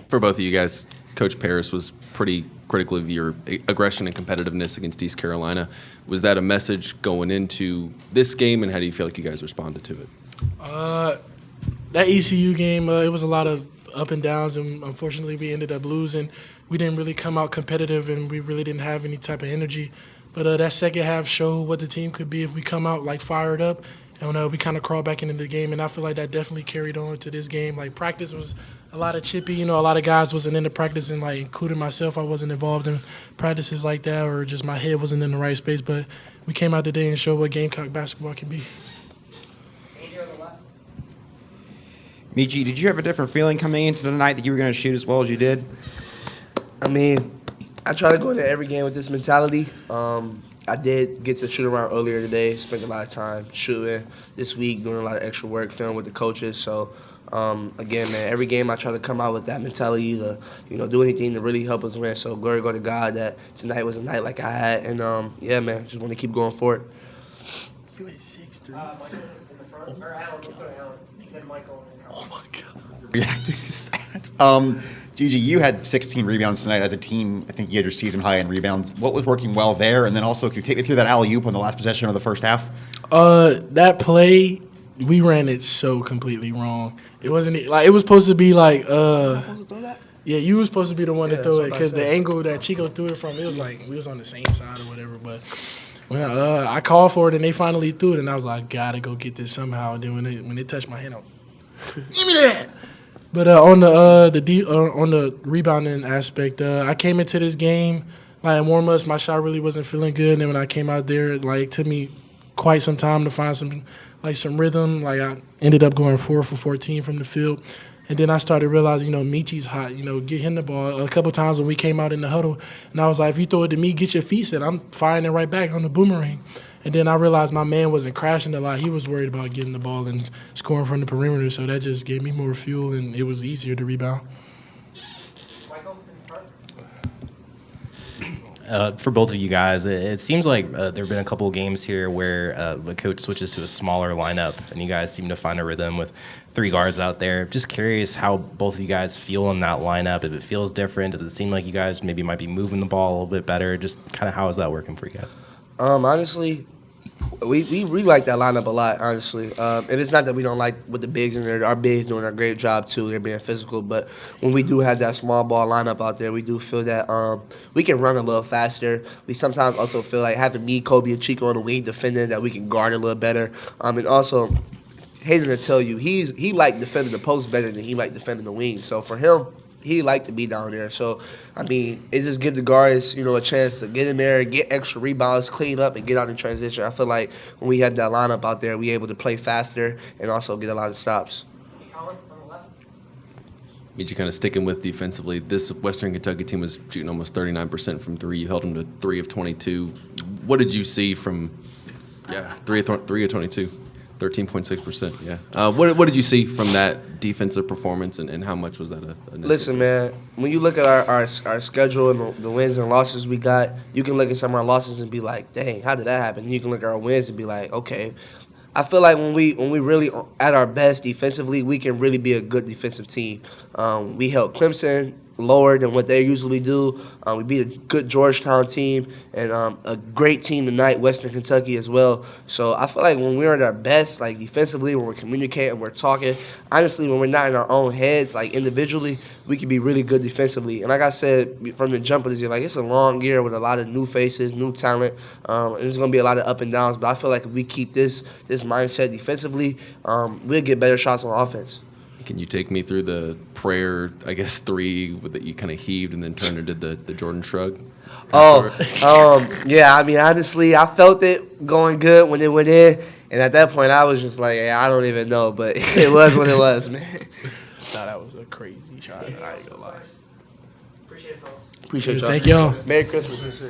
For both of you guys, Coach Paris was pretty critical of your aggression and competitiveness against East Carolina. Was that a message going into this game, and how do you feel like you guys responded to it? That ECU game, it was a lot of up and downs, and unfortunately we ended up losing. We didn't really come out competitive, and we really didn't have any type of energy. But that second half showed what the team could be if we come out like fired up, and we kind of crawled back into the game. And I feel like that definitely carried on to this game. Like practice was a lot of chippy. A lot of guys wasn't into practice, and like including myself, I wasn't involved in practices like that, or just my head wasn't in the right space. But we came out today and showed what Gamecock basketball can be. Meechie, did you have a different feeling coming into the night that you were going to shoot as well as you did? I mean, I try to go into every game with this mentality. I did get to shoot around earlier today, spent a lot of time shooting this week, doing a lot of extra work, filming with the coaches. So, again, man, every game I try to come out with that mentality to, do anything to really help us win. So glory go to God that tonight was a night like I had. And, yeah, man, just want to keep going for it. You had 6 threes. Michael in the front. Or Alan, let's go to Alan. Then Michael. Oh, my God. Reacting to stats. Gigi, you had 16 rebounds tonight as a team. I think you had your season high in rebounds. What was working well there? And then also, can you take me through that alley-oop on the last possession of the first half? That play, we ran it so completely wrong. It wasn't like it was supposed to be like. Yeah, you were supposed to be the one to throw it because the angle that Chico threw it from, it was like we was on the same side or whatever. But when I called for it and they finally threw it, and I was like, gotta go get this somehow. And then when it touched my hand, I was, give me that. But on the rebounding aspect, I came into this game like in warm-ups, my shot really wasn't feeling good. And then when I came out there, it took me quite some time to find some rhythm. Like I ended up going 4 for 14 from the field. And then I started realizing, Meechie's hot. Get him the ball. A couple times when we came out in the huddle, and I was like, if you throw it to me, get your feet set. I'm firing it right back on the boomerang. And then I realized my man wasn't crashing a lot. He was worried about getting the ball and scoring from the perimeter, so that just gave me more fuel, and it was easier to rebound. Michael in front. For both of you guys, it seems like there have been a couple of games here where the coach switches to a smaller lineup, and you guys seem to find a rhythm with 3 guards out there. Just curious how both of you guys feel in that lineup. If it feels different, does it seem like you guys maybe might be moving the ball a little bit better? Just kind of how is that working for you guys? Honestly, we like that lineup a lot, honestly. And it's not that we don't like what the bigs in there. Our bigs doing a great job, too. They're being physical. But when we do have that small ball lineup out there, we do feel that we can run a little faster. We sometimes also feel like having me, Kobe, and Chico on the wing defending that we can guard a little better. And also, hating to tell you, he liked defending the post better than he liked defending the wing. So for him, he liked to be down there. So, I mean, it just gives the guards, a chance to get in there, get extra rebounds, clean up, and get out in transition. I feel like when we had that lineup out there, we were able to play faster and also get a lot of stops. Colin on the left. Meechie, kind of sticking with defensively, this Western Kentucky team was shooting almost 39% from 3. You held them to 3 of 22. What did you see from, 3 of 22? 13.6%, yeah. What did you see from that defensive performance, and how much was that a Listen, man, when you look at our schedule and the wins and losses we got, you can look at some of our losses and be like, dang, how did that happen? And you can look at our wins and be like, okay. I feel like when we really at our best defensively, we can really be a good defensive team. We held Clemson lower than what they usually do. We beat a good Georgetown team and a great team tonight, Western Kentucky as well. So I feel like when we're at our best, like defensively, when we're communicating, we're talking, honestly, when we're not in our own heads, like individually, we can be really good defensively. And like I said from the jump of this year, like it's a long year with a lot of new faces, new talent. And there's going to be a lot of up and downs. But I feel like if we keep this mindset defensively, we'll get better shots on offense. Can you take me through the prayer, 3 that you kind of heaved and then turned into the Jordan shrug? Yeah, I mean, honestly, I felt it going good when it went in. And at that point, I was just like, I don't even know. But it was what it was, man. I thought that was a crazy shot. I ain't gonna lie. Appreciate it, fellas. Appreciate y'all. Thank y'all. Merry Christmas.